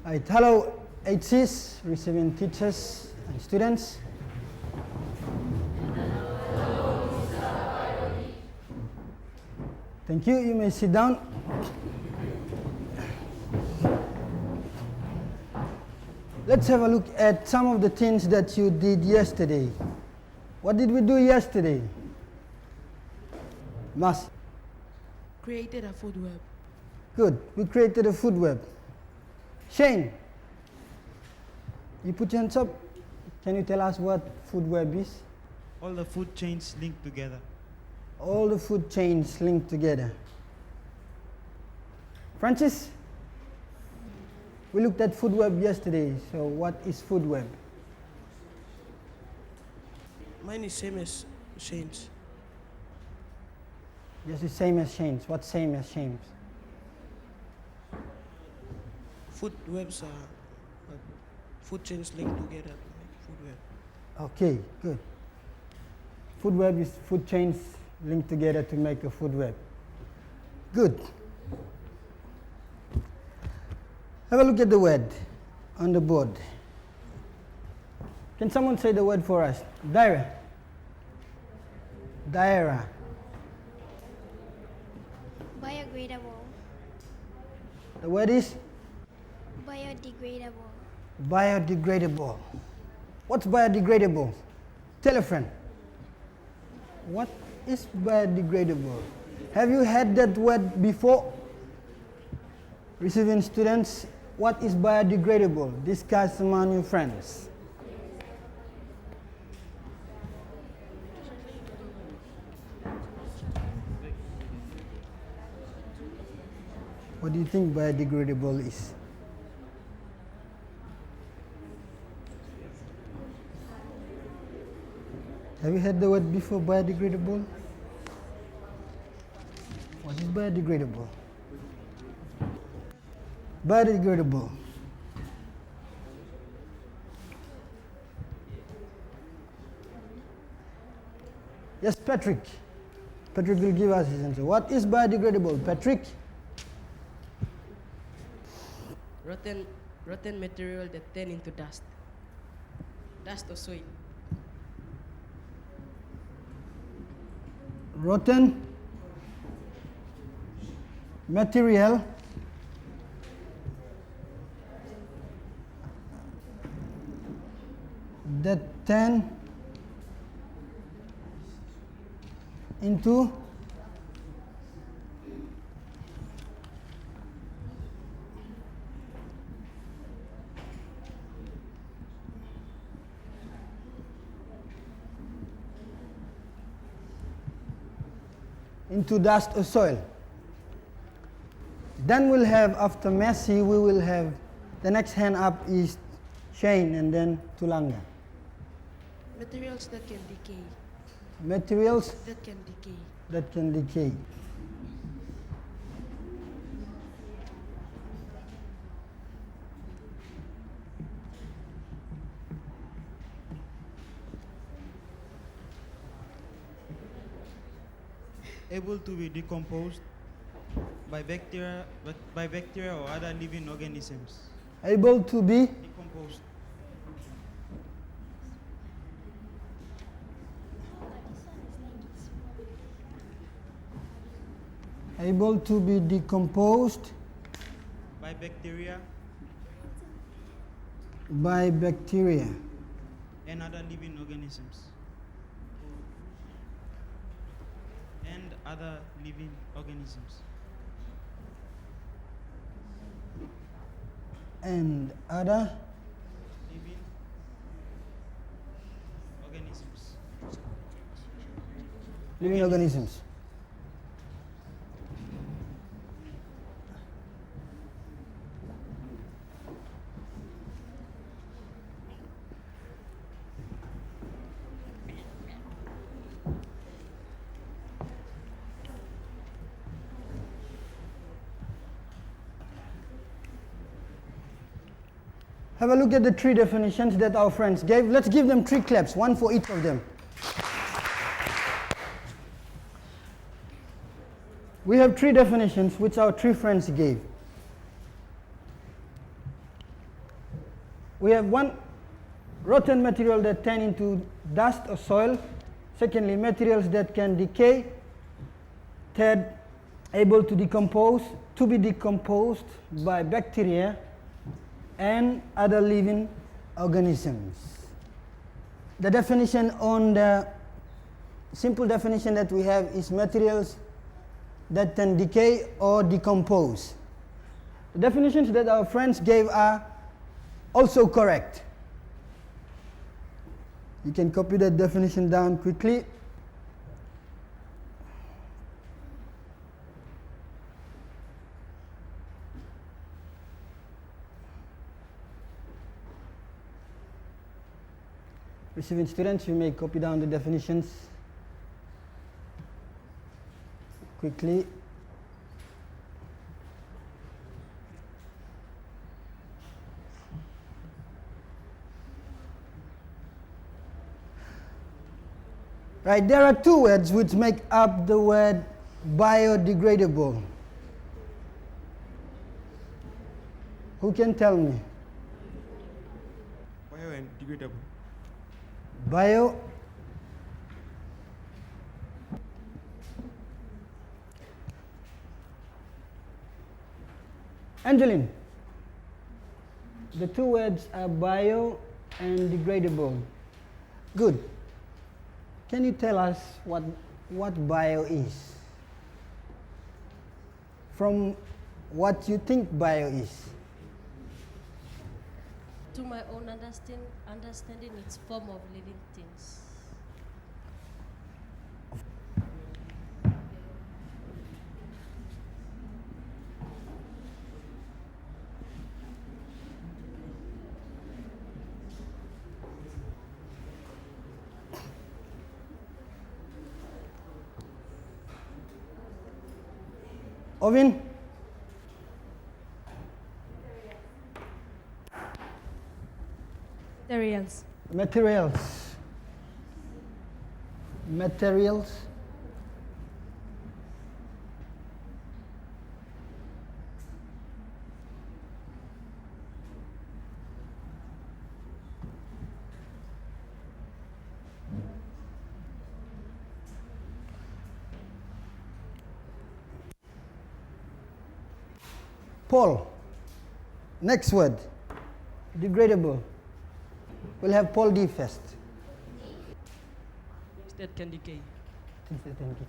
Right, hello HCs, receiving teachers and students. Thank you, you may sit down. Let's have a look at some of the things that you did yesterday. What did we do yesterday? Mas? Created a food web. Good, we created a food web. Shane, you put your hands up. Can you tell us what food web is? All the food chains linked together. All the food chains linked together. Francis, we looked at food web yesterday, so what is food web? Mine is same as Shane's. Yes, it's same as Shane's. What's same as Shane's? Food webs are food chains linked together to make food web. Okay, good. Food web is food chains linked together to make a food web. Good. Have a look at the word on the board. Can someone say the word for us? Daira. Daira. Biodegradable. The word is? Biodegradable. Biodegradable. What's biodegradable? Tell a friend. What is biodegradable? Have you heard that word before? Receiving students, what is biodegradable? Discuss among your friends. What do you think biodegradable is? Have you heard the word before, biodegradable? What is biodegradable? Biodegradable. Yes, Patrick. Patrick will give us his answer. What is biodegradable, Patrick? Rotten material that turn into dust. Dust or soil. Rotten material that turn into dust or soil. Then we'll have, after Messi, we will have, the next hand up is Shane and then Tulanga. Materials that can decay. Materials That can decay. that can decay. Able to be decomposed by bacteria or other living organisms. Able to be Decomposed. decomposed By bacteria by bacteria and other living organisms. And other living organisms. and other Living organisms. living organisms. Have a look at the three definitions that our friends gave. Let's give them 3 claps, one for each of them. We have 3 definitions which our 3 friends gave. we have one, rotten material that turn into dust or soil. Secondly, materials that can decay. Third, able to decompose, to be decomposed by bacteria and other living organisms. The definition on the simple definition that we have is materials that can decay or decompose. The definitions that our friends gave are also correct. You can copy that definition down quickly. Receiving students, you may copy down the definitions quickly. Right, there are two words which make up the word biodegradable. Who can tell me? Bio and degradable. Bio. Angeline, the two words are bio and degradable. Good. Can you tell us what bio is? From what you think bio is? To my own understanding, it's form of living things. Ovin? Materials. Materials. Materials. Paul, next word, degradable. We'll have Paul D first. Things that can decay. Things that can decay.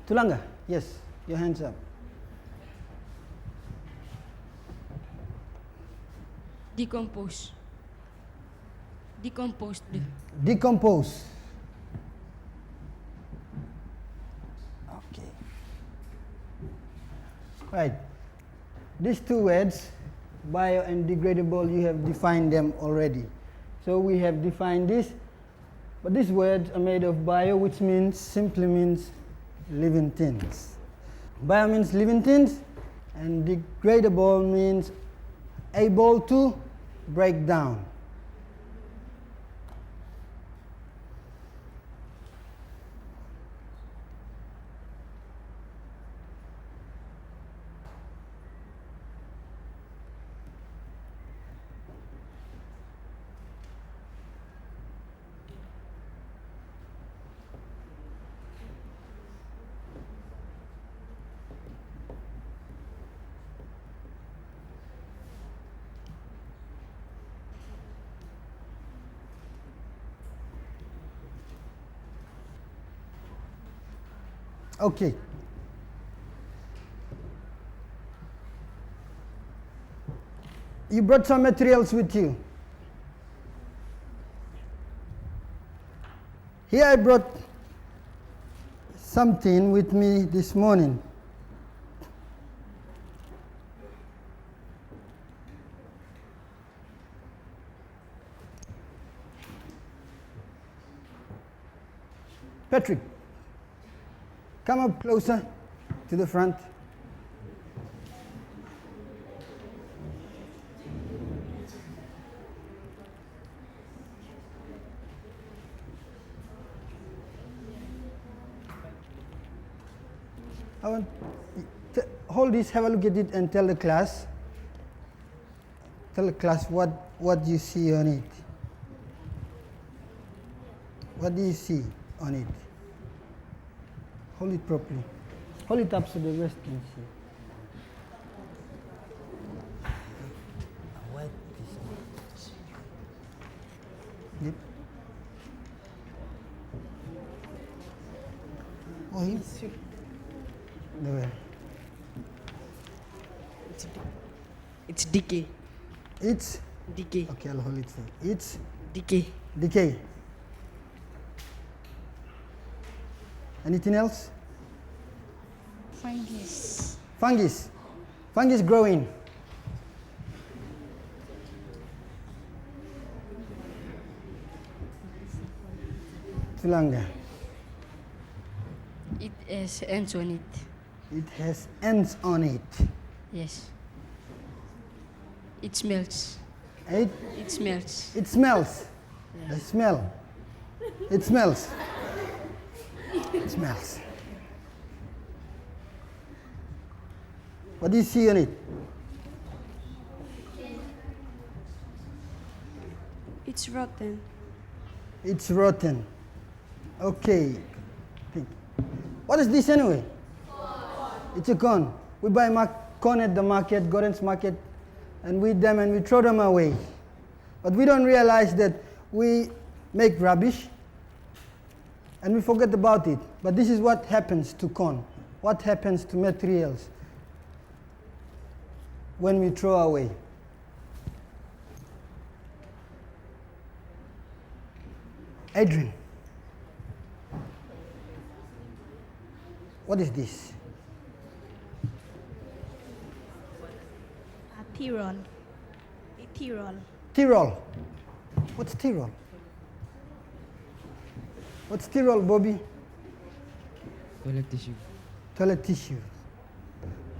Tulanga, yes, your hands up. Decompose. Decomposed. Decompose. Okay. Right. These two words, bio and degradable, you have defined them already. So we have defined this, but these words are made of bio, which means simply means living things. Bio means living things, and degradable means able to break down. Okay. You brought some materials with you. Here I brought something with me this morning. Patrick, come up closer to the front. I want hold this, have a look at it, and tell the class. Tell the class what you see on it. What do you see on it? Hold it properly. Hold it up so the rest can see. Wipe this. Yep. Oh, here. The way. It's decay. It's Decay. okay. I'll hold it for you. It's Decay. decay. Anything else? Fungus. Fungus. Fungus growing. Tulanga. It has ends on it. It has ends on it. Yes. It smells. It It smells. it smells. Yeah. The smell. It smells. It smells. What do you see on it? It's rotten. It's rotten. Okay. Think. What is this anyway? It's a corn. We buy corn at the market, Gordon's market, and we eat them and we throw them away. But we don't realize that we make rubbish and we forget about it. But this is what happens to corn. What happens to materials when we throw away? Adrian, what is this? Tyrol. Tyrol. Tyrol. What's Tyrol? What's Tyrol, Bobby? Toilet tissue. Toilet tissue.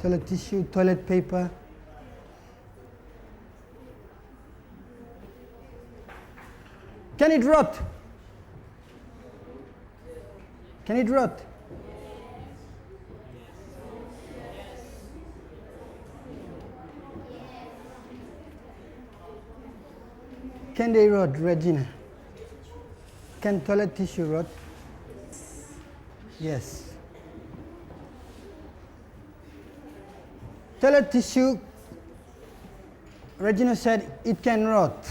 Toilet tissue, toilet paper. Can it rot? Can it rot? Can they rot, Regina? Can toilet tissue rot? Yes. Toilet tissue, Regina said it can rot.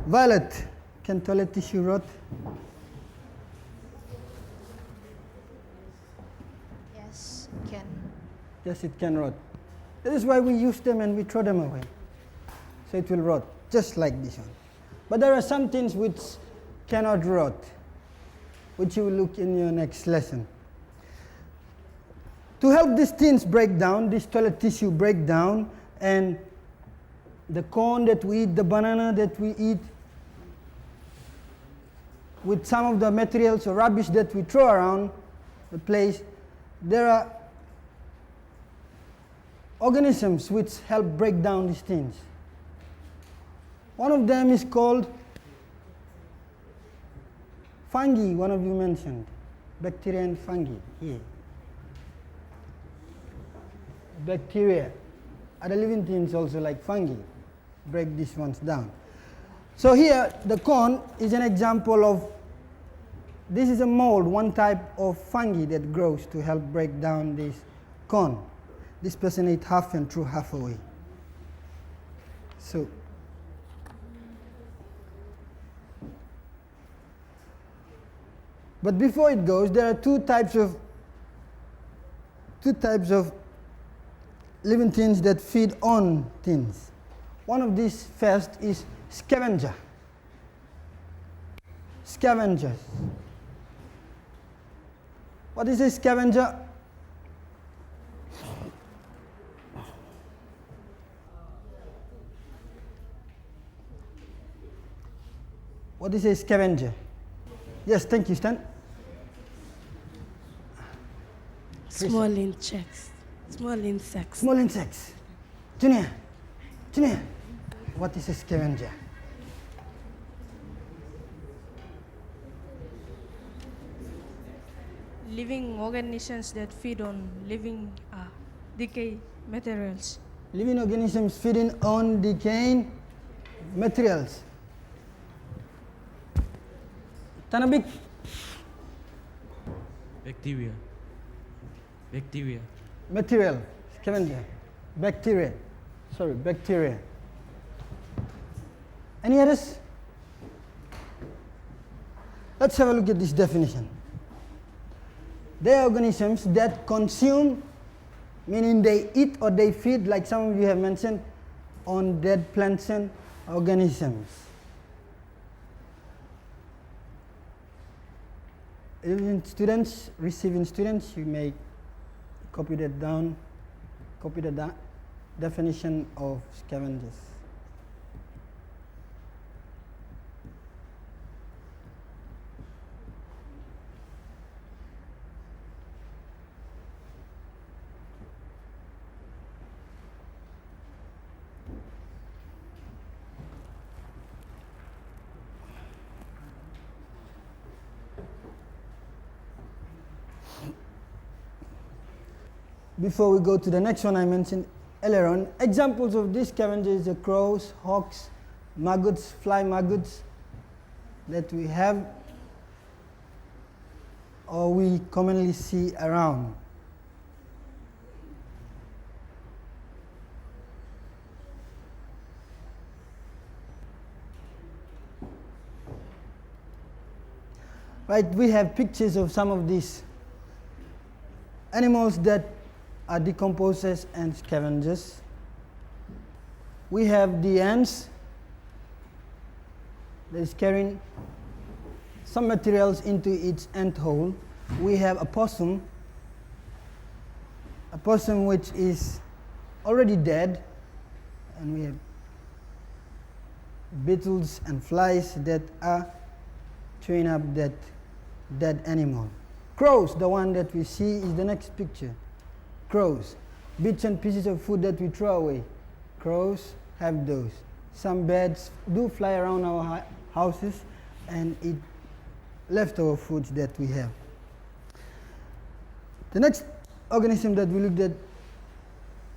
Violet, can toilet tissue rot? Yes, can. Yes, it can rot. That is why we use them and we throw them away. So it will rot, just like this one. But there are some things which cannot rot, which you will look in your next lesson. To help these things break down, this toilet tissue break down, and the corn that we eat, the banana that we eat, with some of the materials or rubbish that we throw around the place, there are organisms which help break down these things. One of them is called fungi, one of you mentioned, bacteria and fungi, here. Bacteria, other living things also like fungi, break these ones down. So here, the corn is an example of, this is a mold, one type of fungi that grows to help break down this corn. This person ate half and threw half away. So, but before it goes, there are two types of living things that feed on things. One of these first is scavenger. Scavengers. What is a scavenger? What is a scavenger? Yes, thank you, Stan. Small insects. Small insects. Small insects. Junior, what is a scavenger? living organisms that feed on living decay materials. Living organisms feeding on decaying materials. Tanabik. Bacteria. Bacteria. Material. Scavenger. Bacteria. Sorry, bacteria. Any others? Let's have a look at this definition. They are organisms that consume, meaning they eat or they feed, like some of you have mentioned, on dead plants and organisms. Even students, receiving students, you may copy that down, copy the definition of scavengers. Before we go to the next one I mentioned earlier on, examples of these scavengers are crows, hawks, maggots, fly maggots that we have or we commonly see around. Right, we have pictures of some of these animals that are decomposers and scavengers. We have the ants that is carrying some materials into its ant hole. We have a possum which is already dead, and we have beetles and flies that are chewing up that dead animal. Crows, the one that we see, is the next picture. Crows, bits and pieces of food that we throw away. Crows have those. Some birds do fly around our houses and eat leftover foods that we have. The next organism that we looked at,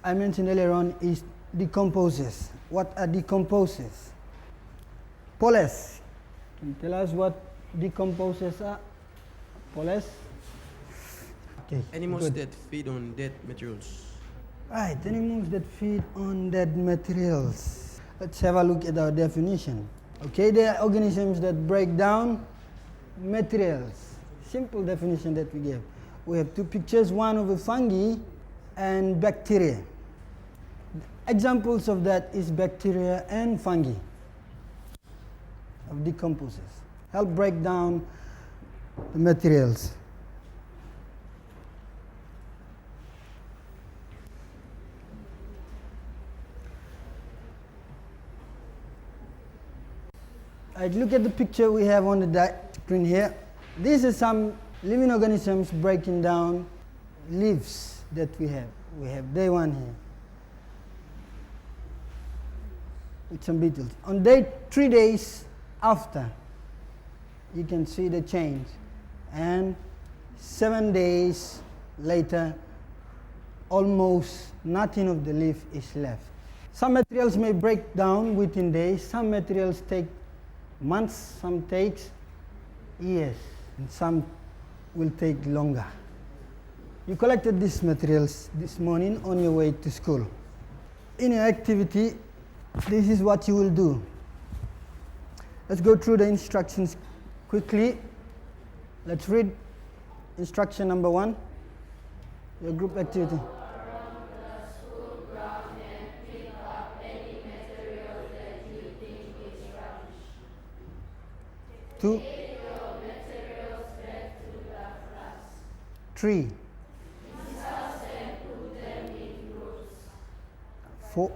I mentioned earlier on, is decomposers. What are decomposers? Poles, can you tell us what decomposers are? Poles? Okay, Animals good. that feed on dead materials. Right, animals that feed on dead materials. Let's have a look at our definition. Okay, they are organisms that break down materials. Simple definition that we gave. We have two pictures, one of a fungi and bacteria. Examples of that is bacteria and fungi of decomposers. Help break down the materials. Right, look at the picture we have on the screen here. These are some living organisms breaking down leaves that we have. We have day one here with some beetles. On day 3 days after, you can see the change. And 7 days later, almost nothing of the leaf is left. Some materials may break down within days, some materials take months, some takes years, and some will take longer. You collected these materials this morning on your way to school. In your activity, this is what you will do. Let's go through the instructions quickly. Let's read instruction number 1, your group activity. 2, 3, 4,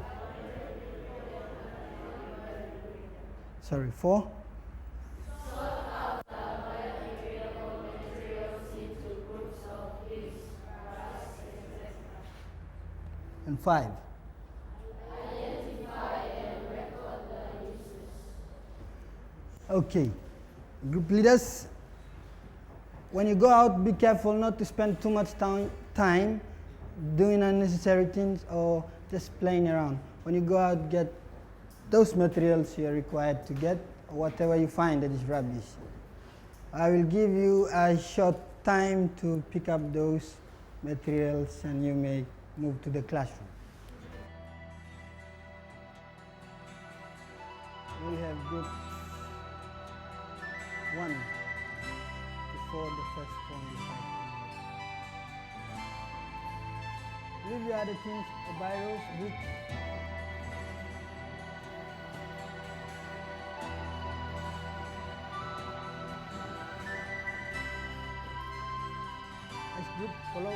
4, and 5. Okay, group leaders, when you go out, be careful not to spend too much time doing unnecessary things or just playing around. When you go out, get those materials you're required to get, or whatever you find that is rubbish. I will give you a short time to pick up those materials and you may move to the classroom. We have group 1 before the first form. Leave your other things, the biros, books. Next group, follow.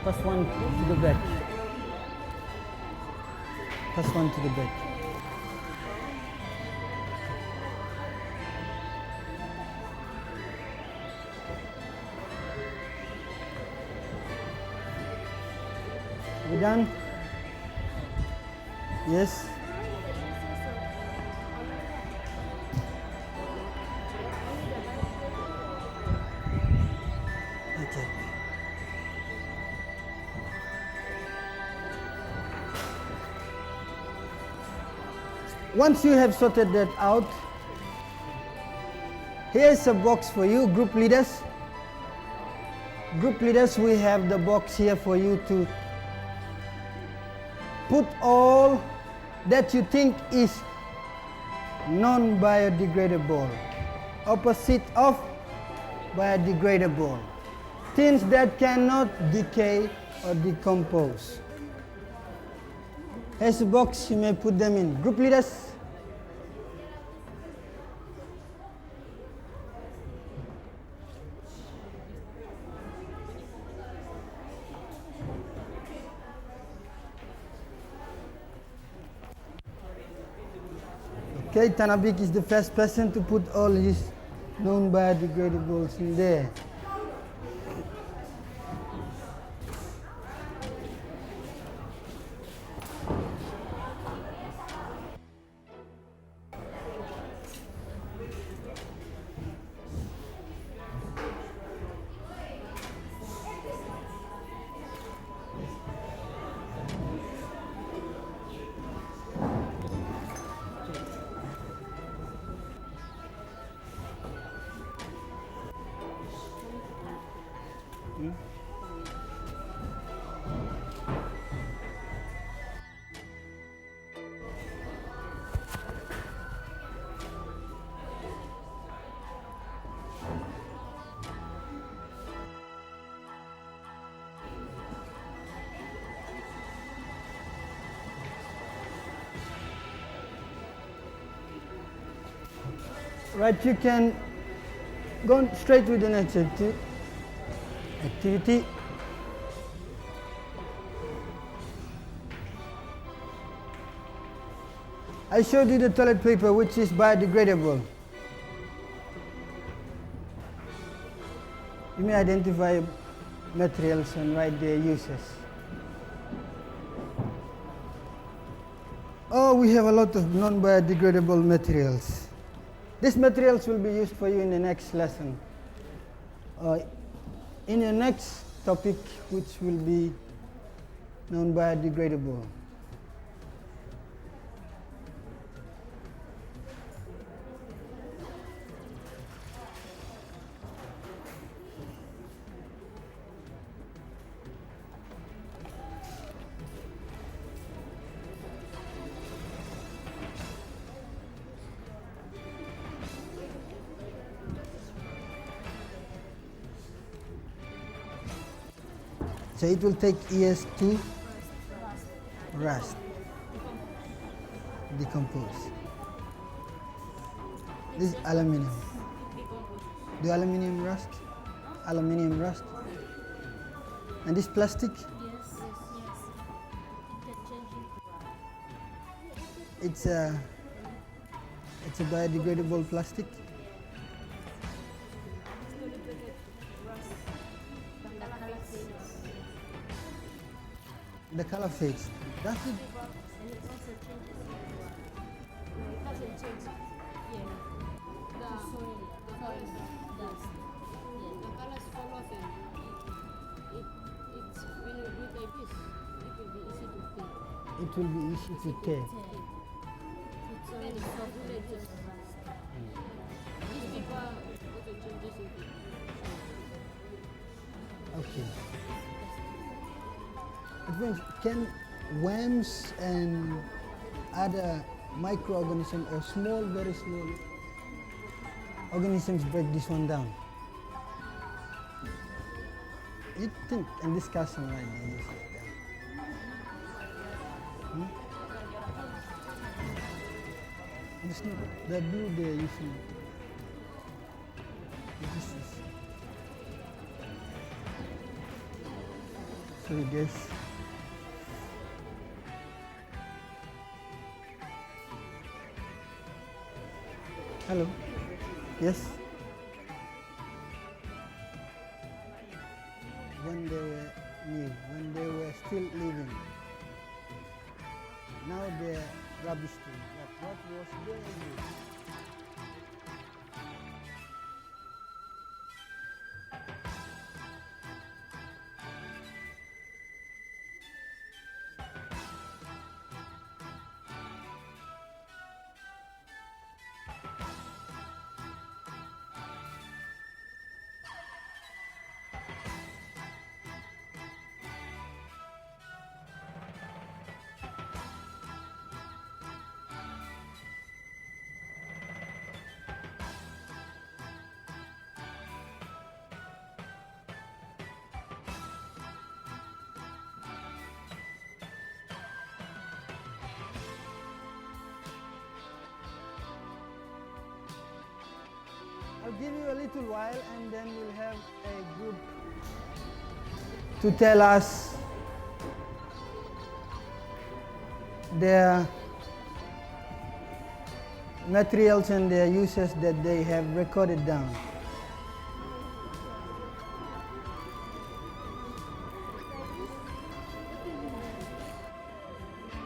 First one to the back. First one to the back. We done? Yes? Okay. Once you have sorted that out, here's a box for you, group leaders. Group leaders, we have the box here for you to put all that you think is non-biodegradable, opposite of biodegradable, things that cannot decay or decompose. Here's a box, you may put them in. Group leaders. Okay, Tanabik is the first person to put all his non-biodegradables in there. Right, you can go straight with the next activity. I showed you the toilet paper, which is biodegradable. You may identify materials and write their uses. Oh, we have a lot of non-biodegradable materials. These materials will be used for you in the next lesson. In the next topic, which will be non-biodegradable. So it will take years to rust, decompose. This is aluminium. Do aluminium rust? Aluminium rust. And this plastic? Yes. You can change it. It's a biodegradable plastic. The color fades. That's it. And it also changes. No, it doesn't change. Yeah. The soil does. Yeah. The colors follow them. It's when you do like this, it will be easy to clean. It will be easy to tear. It's already soft and it just rusts. This paper also changes into. Okay. It means can worms and other microorganisms or small, very small organisms break this one down? You think and discuss on why they use it down. It's not the blue they are using. This is. So guys. Hello. Yes. When they were new, when they were still living. Now they're rubbish bin. But what was their use? I'll give you a little while and then we'll have a group to tell us their materials and their uses that they have recorded down.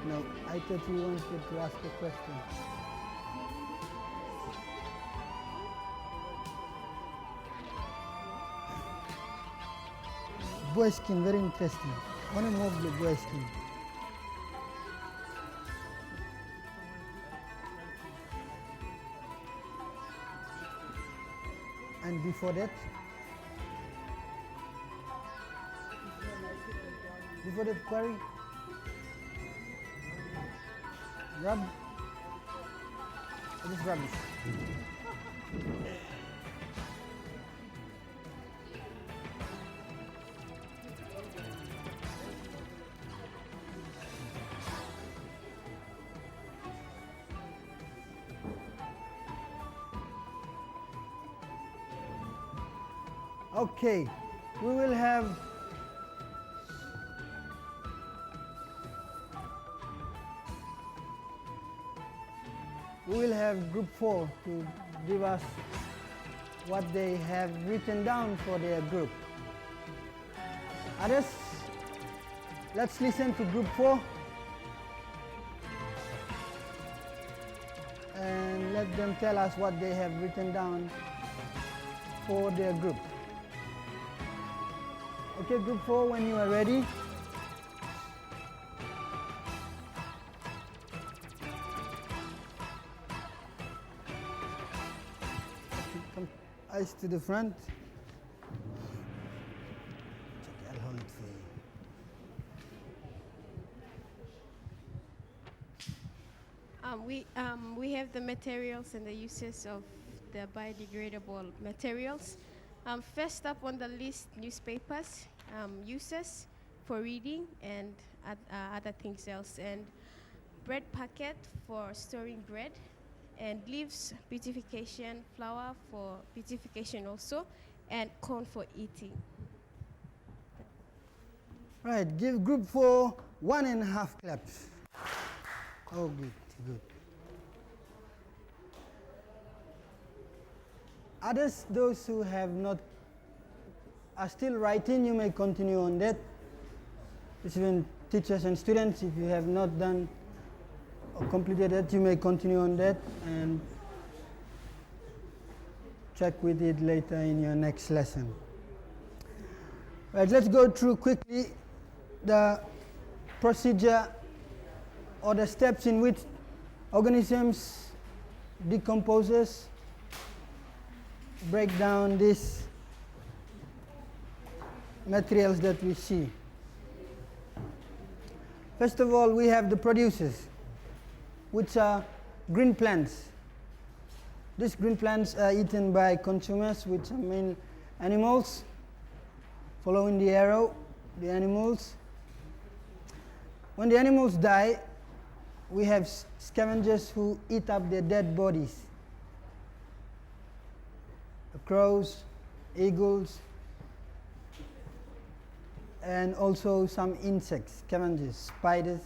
No, I thought you wanted to ask a question. Boy skin, very interesting. I want to move the boy skin. And before that? Before that quarry? Rub? It is rubbish. Okay, we will have group 4 to give us what they have written down for their group. Others, let's listen to group 4 and let them tell us what they have written down for their group. Okay, group 4, when you are ready. Come, eyes to the front. I'll hold it for you. We have the materials and the uses of the biodegradable materials. First up on the list, newspapers, uses for reading and other things else, and bread packet for storing bread, and leaves beautification, flour for beautification also, and corn for eating. Right, give group 4 1.5 claps. Oh, good, good. Others, those who have not, are still writing, you may continue on that. Even teachers and students, if you have not done or completed that, you may continue on that and check with it later in your next lesson. Right, let's go through quickly the procedure or the steps in which organisms decomposes, break down these materials that we see. First of all, we have the producers, which are green plants. These green plants are eaten by consumers, which are mainly animals. Following the arrow, the animals. When the animals die, we have scavengers who eat up their dead bodies. The crows, eagles, and also some insects, scavengers, spiders,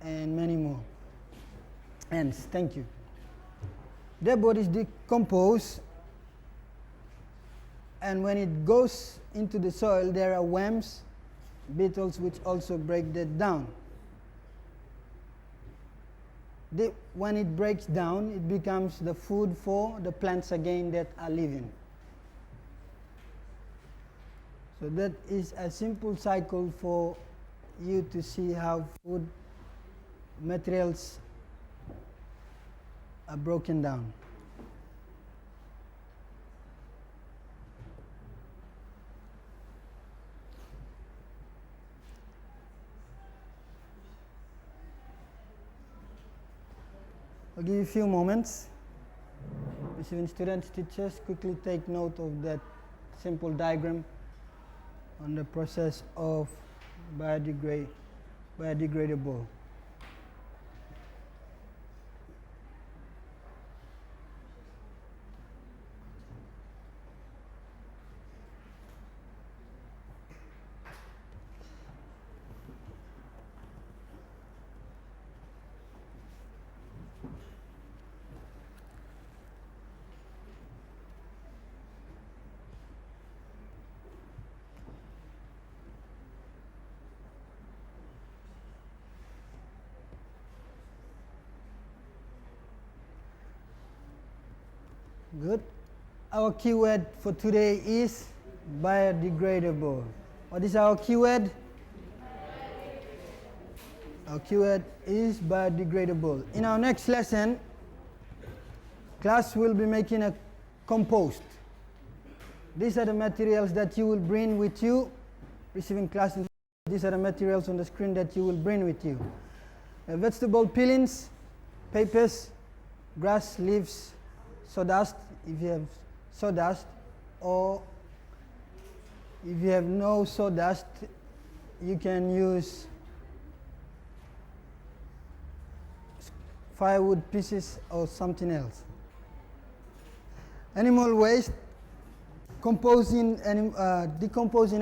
and many more. Ants, thank you. Their bodies decompose, and when it goes into the soil, there are worms, beetles, which also break that down. When it breaks down, it becomes the food for the plants again that are living. So that is a simple cycle for you to see how food materials are broken down. I'll give you a few moments. Receiving students, teachers, quickly take note of that simple diagram on the process of biodegradable. Good. Our keyword for today is biodegradable. What is our keyword? Our keyword is biodegradable. In our next lesson, class will be making a compost. These are the materials that you will bring with you. Receiving class, these are the materials on the screen that you will bring with you. Vegetable peelings, papers, grass, leaves, sawdust, if you have sawdust, or if you have no sawdust, you can use firewood pieces or something else. Animal waste, decomposing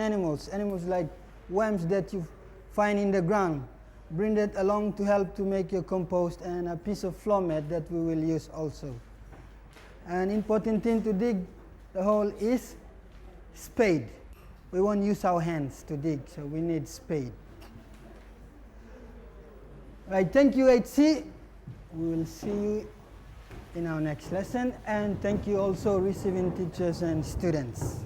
animals like worms that you find in the ground. Bring that along to help to make your compost, and a piece of floor mat that we will use also. An important thing to dig the hole is spade. We won't use our hands to dig, so we need spade. Right, thank you HC. We will see you in our next lesson, and thank you also receiving teachers and students.